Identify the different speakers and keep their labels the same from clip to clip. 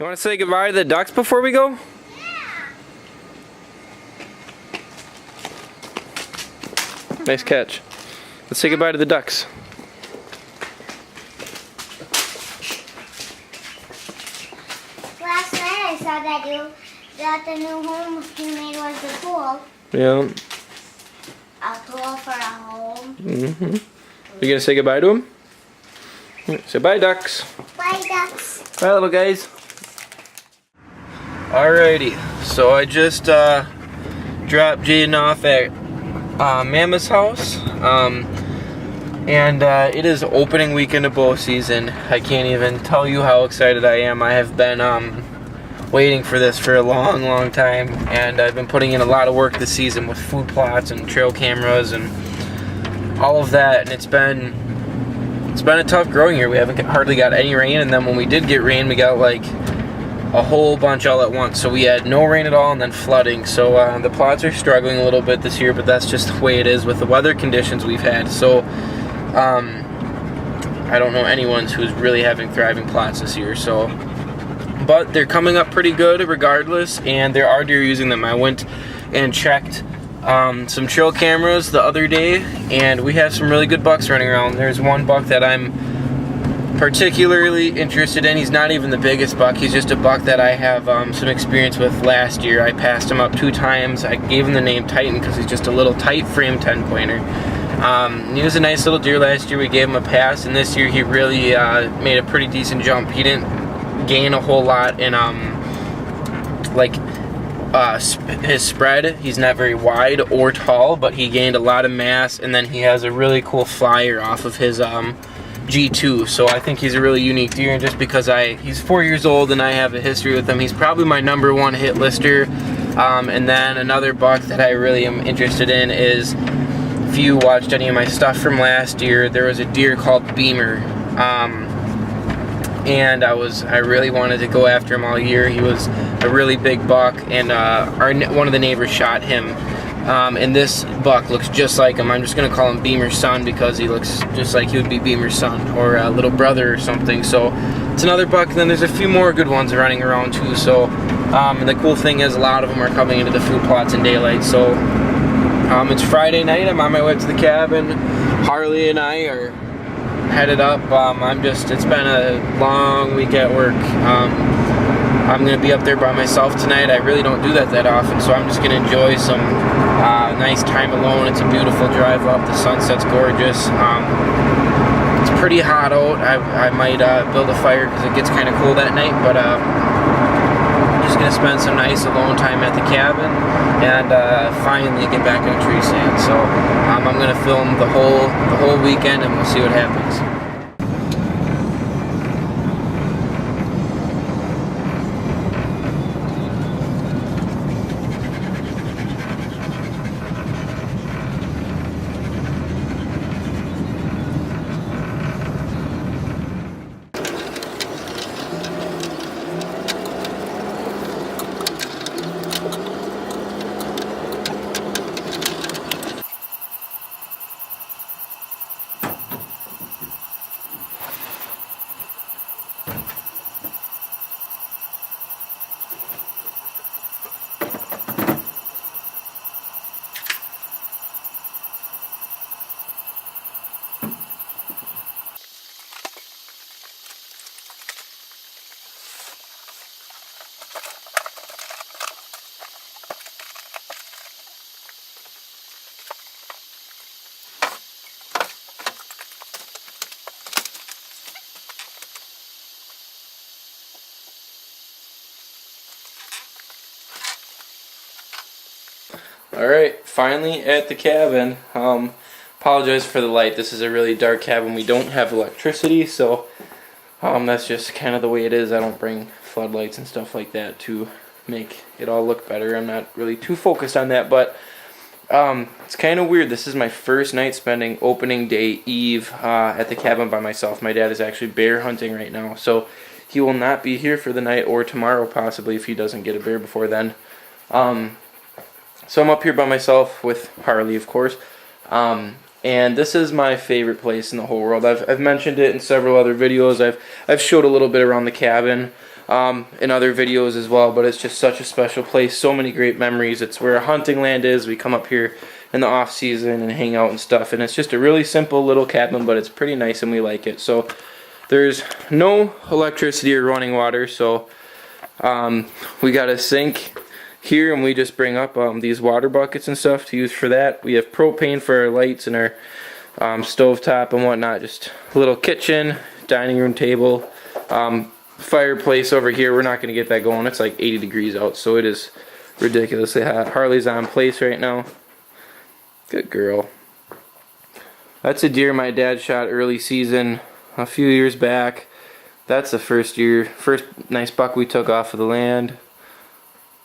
Speaker 1: You want to say goodbye to the ducks before we go? Nice catch. Let's say goodbye to the ducks.
Speaker 2: Last night I saw that the new home you made was the pool.
Speaker 1: Yeah.
Speaker 2: A pool for a home.
Speaker 1: You gonna say goodbye to them? Say bye, ducks.
Speaker 2: Bye, ducks.
Speaker 1: Bye, little guys. Alrighty, so I just dropped Jaden off at Mama's house, and it is opening weekend of bow season. I can't even tell you how excited I am. I have been waiting for this for a long time, and I've been putting in a lot of work this season with food plots and trail cameras and all of that, and it's been a tough growing year. We haven't hardly got any rain, and then when we did get rain, we got like a whole bunch all at once. So we had no rain at all and then flooding. So the plots are struggling a little bit this year, but that's just the way it is with the weather conditions we've had. So I don't know anyone who's really having thriving plots this year. So, but they're coming up pretty good regardless, and there are deer using them. I went and checked some trail cameras the other day, and we have some really good bucks running around. There's one buck that I'm particularly interested in. He's not even the biggest buck. He's just a buck that I have some experience with last year. I passed him up 2 times. I gave him the name Titan because he's just a little tight frame 10-pointer. He was a nice little deer last year. We gave him a pass, and this year he really made a pretty decent jump. He didn't gain a whole lot in his spread. He's not very wide or tall, but he gained a lot of mass, and then he has a really cool flyer off of his G2, so I think he's a really unique deer, and just because he's 4 years old and I have a history with him, he's probably my #1 hit lister. And then another buck that I really am interested in is, if you watched any of my stuff from last year, there was a deer called Beamer, and I really wanted to go after him all year. He was a really big buck, and one of the neighbors shot him. And this buck looks just like him. I'm just going to call him Beamer's son because he looks just like he would be Beamer's son or a little brother or something. So it's another buck. And then there's a few more good ones running around too. So and the cool thing is a lot of them are coming into the food plots in daylight. So it's Friday night. I'm on my way to the cabin. Harley and I are headed up. It's been a long week at work. I'm going to be up there by myself tonight. I really don't do that often, so I'm just going to enjoy some nice time alone. It's a beautiful drive up. The sunset's gorgeous. It's pretty hot out. I might build a fire because it gets kind of cold at night, but I'm just going to spend some nice alone time at the cabin and finally get back on tree stand. So I'm going to film the whole weekend, and we'll see what happens. Alright, finally at the cabin. Apologize for the light. This is a really dark cabin. We don't have electricity, so that's just kind of the way it is. I don't bring floodlights and stuff like that to make it all look better. I'm not really too focused on that, but it's kind of weird. This is my first night spending opening day eve at the cabin by myself. My dad is actually bear hunting right now, so he will not be here for the night, or tomorrow possibly if he doesn't get a bear before then. So I'm up here by myself with Harley, of course, and this is my favorite place in the whole world. I've mentioned it in several other videos. I've showed a little bit around the cabin. in other videos as well, but it's just such a special place. So many great memories. It's where hunting land is. We come up here in the off season and hang out and stuff, and it's just a really simple little cabin, but it's pretty nice and we like it. So there's no electricity or running water, so we got a sink here, and we just bring up these water buckets and stuff to use for that. We have propane for our lights and our stovetop and whatnot. Just a little kitchen, dining room table, fireplace over here. We're not going to get that going. It's like 80 degrees out, so it is ridiculously hot. Harley's on place right now. Good girl. That's a deer my dad shot early season a few years back. That's the first nice buck we took off of the land.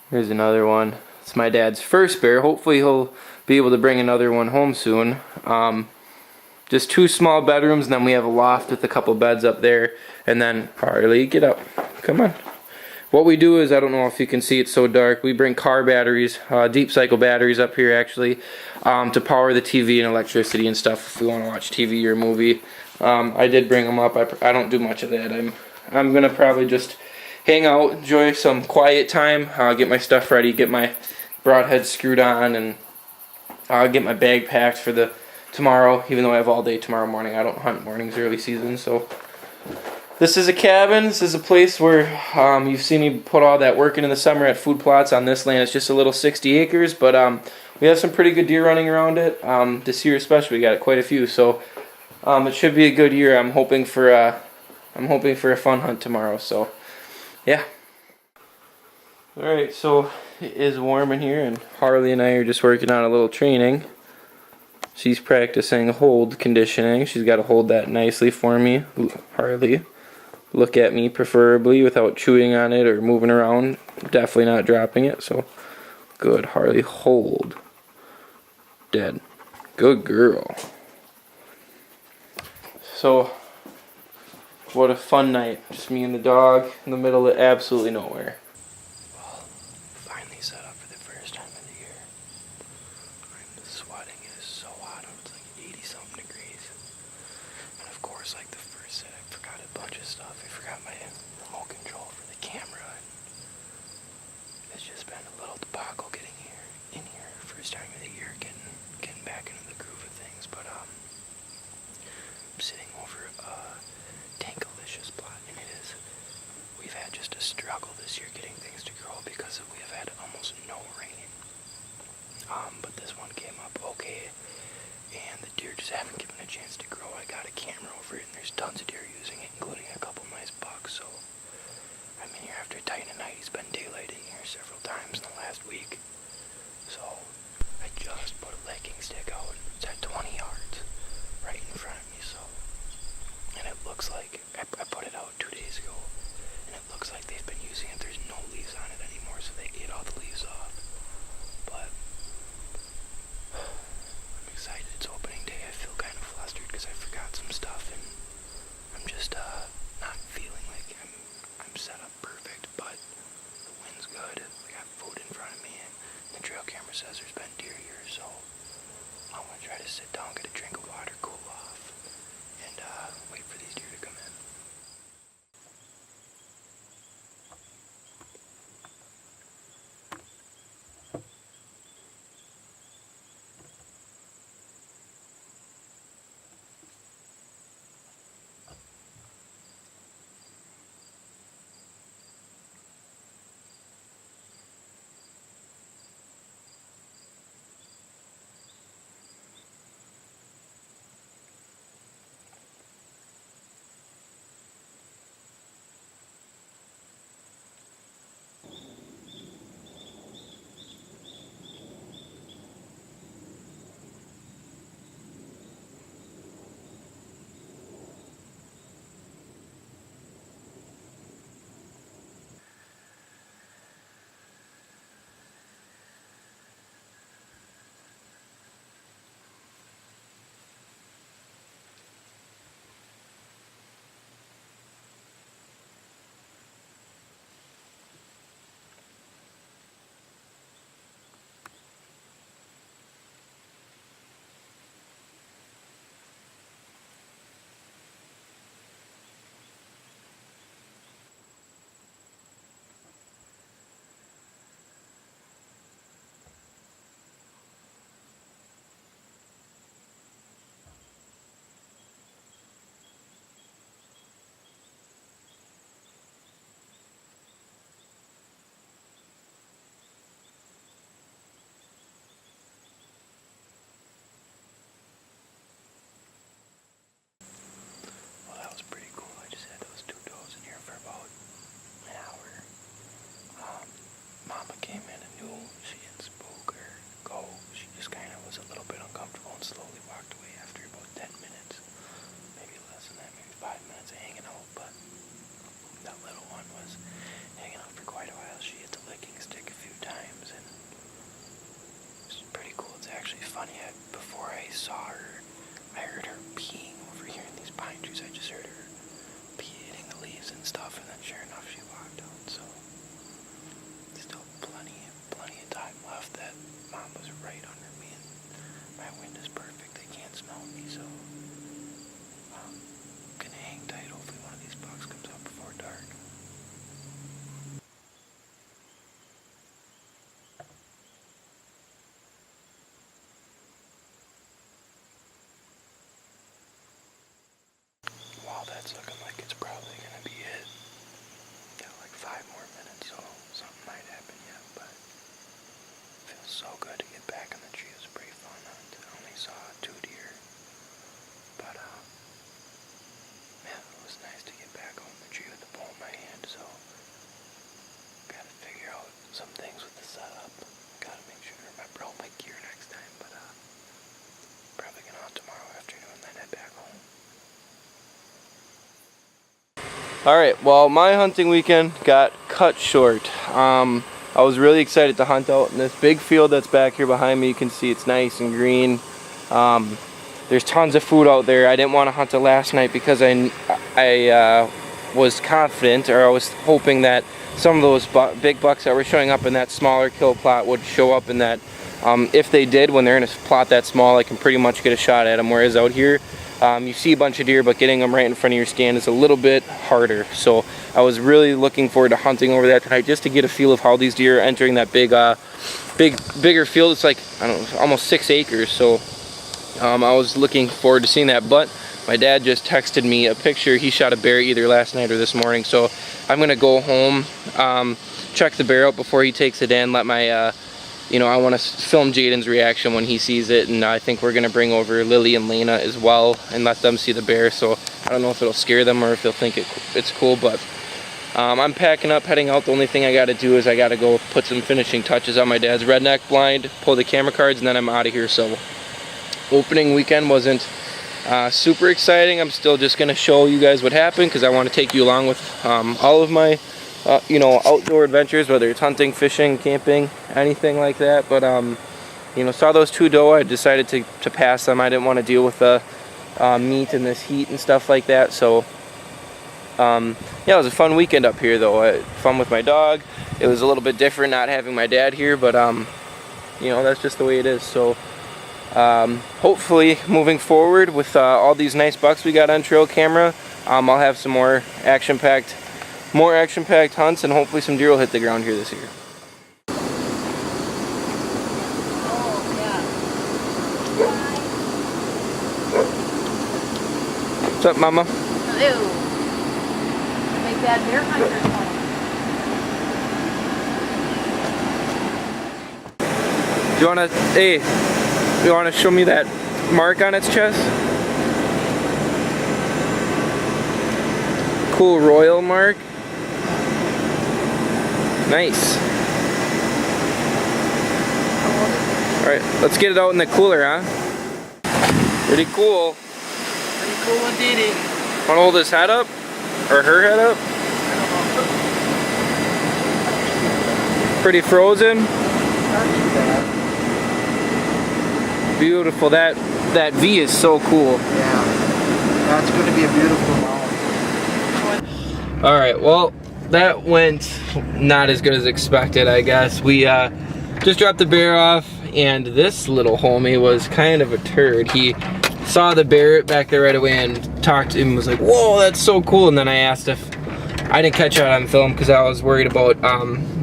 Speaker 1: Here's another one. It's my dad's first bear. Hopefully he'll be able to bring another one home soon. Just 2 small bedrooms, and then we have a loft with a couple beds up there. And then, Harley, get up. Come on. What we do is, I don't know if you can see, it's so dark, we bring car batteries, deep cycle batteries up here actually, to power the TV and electricity and stuff if we want to watch TV or a movie. I did bring them up. I don't do much of that. I'm going to probably just hang out, enjoy some quiet time, get my stuff ready, get my broadhead screwed on, and get my bag packed for the tomorrow, even though I have all day tomorrow morning. I don't hunt mornings early season, so this is a cabin. This is a place where you've seen me put all that work in the summer at food plots on this land. It's just a little 60 acres, but we have some pretty good deer running around it. This year especially, we got quite a few, so it should be a good year. I'm hoping for a fun hunt tomorrow, so yeah. Alright, so it is warm in here, and Harley and I are just working on a little training. She's practicing hold conditioning. She's got to hold that nicely for me. Harley, look at me preferably without chewing on it or moving around. Definitely not dropping it. So good, Harley, hold. Dead. Good girl. So what a fun night. Just me and the dog in the middle of absolutely nowhere. Well, finally set up for the first time of the year. I'm sweating. It is so hot. It's like 80 something degrees. And of course, like the first set, I forgot a bunch of stuff. I forgot my remote control for the camera. It's just been a little debacle getting in here. First time of the year, getting back into the groove of things. But I'm sitting over Tankalicious plot, and we've had just a struggle this year getting things to grow because we have had almost no rain. But this one came up okay, and the deer just haven't given a chance to grow. I got a camera over it, and there's tons of deer using it, including a couple nice bucks. So I'm in here after tight of night. He's been daylight in here several times in the last week. So I just put a legging stick out. It's at 20 yards right in front of me. So, and it looks like I put it out 2 days ago, and it looks like they've been using it. There's no leaves on it anymore, so they ate all the leaves off. But I'm excited. It's opening day. I feel kind of flustered because I forgot some stuff, and I'm just not feeling like I'm set up perfect. But the wind's good. We got food in front of me, and the trail camera says there's been deer here, so I'm gonna try to sit down, get a drink of water, cool off, and wait for these deer to come in. Alright, well, my hunting weekend got cut short. I was really excited to hunt out in this big field that's back here behind me. You can see it's nice and green. There's tons of food out there. I didn't want to hunt it last night because I was confident, or I was hoping that some of those big bucks that were showing up in that smaller kill plot would show up in that. If they did, when they're in a plot that small, I can pretty much get a shot at them, whereas out here, you see a bunch of deer, but getting them right in front of your stand is a little bit harder. So I was really looking forward to hunting over that tonight just to get a feel of how these deer are entering that bigger field. It's like, I don't know, almost 6 acres. So I was looking forward to seeing that, but my dad just texted me a picture. He shot a bear either last night or this morning. So I'm gonna go home, check the bear out before he takes it in, let my I want to film Jaden's reaction when he sees it, and I think we're going to bring over Lily and Lena as well and let them see the bear. So I don't know if it'll scare them or if they'll think it's cool, but I'm packing up, heading out. The only thing I got to do is I got to go put some finishing touches on my dad's redneck blind, pull the camera cards, and then I'm out of here. So opening weekend wasn't super exciting. I'm still just going to show you guys what happened because I want to take you along with all of my outdoor adventures, whether it's hunting, fishing, camping, anything like that. But saw those 2 doe. I decided to pass them. I didn't want to deal with the meat and this heat and stuff like that. So yeah, it was a fun weekend up here though. I had fun with my dog. It was a little bit different not having my dad here, but that's just the way it is. So hopefully moving forward with all these nice bucks we got on trail camera, I'll have some more action-packed hunts, and hopefully some deer will hit the ground here this year. What's up, Mama?
Speaker 3: Hello. Make that bear hunter
Speaker 1: Do you wanna show me that mark on its chest? Cool royal mark. Nice. Alright, let's get it out in the cooler, huh? Pretty cool.
Speaker 3: Pretty cool indeed.
Speaker 1: Wanna hold his head up? Or her head up? Pretty frozen. Beautiful. That V is so cool.
Speaker 4: Yeah. That's going to be a beautiful mount.
Speaker 1: Alright, well, that went not as good as expected, I guess. We just dropped the bear off, and this little homie was kind of a turd. He saw the bear back there right away and talked to him, was like, whoa, that's so cool. And then I asked if I didn't catch it on film because I was worried about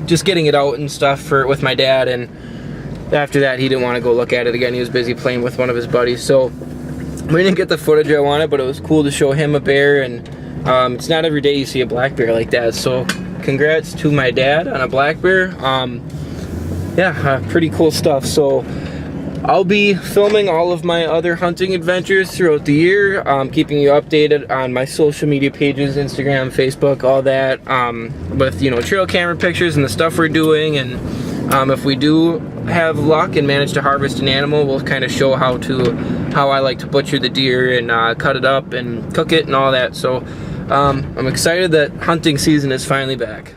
Speaker 1: just getting it out and stuff with my dad, and after that he didn't want to go look at it again. He was busy playing with one of his buddies, so we didn't get the footage I wanted, but it was cool to show him a bear. And it's not every day you see a black bear like that, so congrats to my dad on a black bear. Yeah, pretty cool stuff. So I'll be filming all of my other hunting adventures throughout the year, keeping you updated on my social media pages, Instagram, Facebook, all that, with trail camera pictures and the stuff we're doing. And if we do have luck and manage to harvest an animal, we'll kind of show how I like to butcher the deer and cut it up and cook it and all that. So I'm excited that hunting season is finally back.